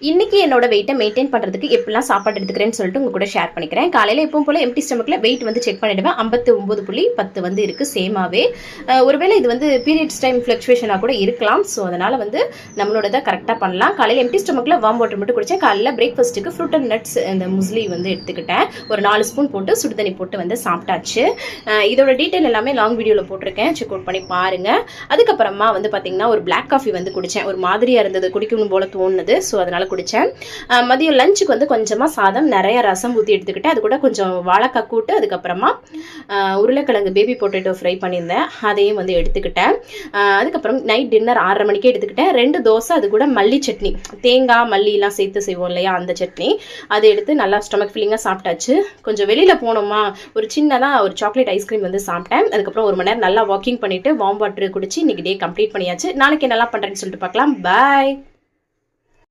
இன்னைக்கு என்னோட வெயிட்டை மெயின்டைன் பண்ணுறதுக்கு எப்படிலாம் சாப்பாடு எடுத்துக்கிறேன்னு சொல்லிட்டு உங்க கூட ஷேர் பண்ணிக்கிறேன். காலையில் எப்பவும் போல எம்டி ஸ்டமக்கில் வெயிட் வந்து செக் பண்ணிடுவேன். 59.10 வந்து இருக்குது சேமாவே. ஒருவேளை இது வந்து பீரியட்ஸ் டைம் ஃப்ளக்சுவேஷனாக கூட இருக்கலாம். ஸோ அதனால் வந்து நம்மளோட தான் கரெக்டாக பண்ணலாம். காலையில் எம்டி ஸ்டமக்கில் வார்ம் வாட்டர் மட்டும் குடித்தேன். காலையில் பிரேக்ஃபாஸ்ட்டுக்கு ஃப்ரூட் அண்ட் நட்ஸ் இந்த முஸ்லி வந்து எடுத்துக்கிட்டேன். ஒரு 4 ஸ்பூன் போட்டு சுடுதண்ணி போட்டு வந்து சாப்பிட்டாச்சு. இதோட டீட்டெயில் எல்லாமே லாங் வீடியோவில் போட்டிருக்கேன், செக் அவுட் பண்ணி பாருங்கள். அதுக்கப்புறமா வந்து பார்த்தீங்கன்னா ஒரு பிளாக் காஃபி வந்து குடித்தேன். ஒரு மாதிரியாக இருந்தது, குடிக்கணும் போல தோணுது. ஸோ அதனால் குடித்தேன். மதியம் லஞ்சுக்கு வந்து கொஞ்சமாக சாதம், நிறைய ரசம் ஊற்றி எடுத்துக்கிட்டேன். அது கூட கொஞ்சம் வாழைக்காய் கூட்டு, அதுக்கப்புறமா உருளைக்கிழங்கு பேபி பொட்டேட்டோ ஃப்ரை பண்ணியிருந்தேன், அதையும் வந்து எடுத்துக்கிட்டேன். அதுக்கப்புறம் நைட் டின்னர் 6:30 மணிக்கே எடுத்துக்கிட்டேன். 2 தோசை, அது கூட மல்லி சட்னி, தேங்காய் மல்லிலாம் சேர்த்து செய்வோம் இல்லையா, அந்த சட்னி அதை எடுத்து நல்லா ஸ்டொமக் ஃபில்லிங்காக சாப்பிட்டாச்சு. கொஞ்சம் வெளியில் போனோமா, ஒரு சின்னதாக ஒரு சாக்லேட் ஐஸ்கிரீம் வந்து சாப்பிட்டேன். அதுக்கப்புறம் 1 மணி நேரம் நல்லா வாக்கிங் பண்ணிவிட்டு வார்ம் வாட்டர் குடிச்சு இன்றைக்கி டே கம்ப்ளீட் பண்ணியாச்சு. நாளைக்கு என்னெல்லாம் பண்ணுறேன்னு சொல்லிட்டு பார்க்கலாம். பாய்.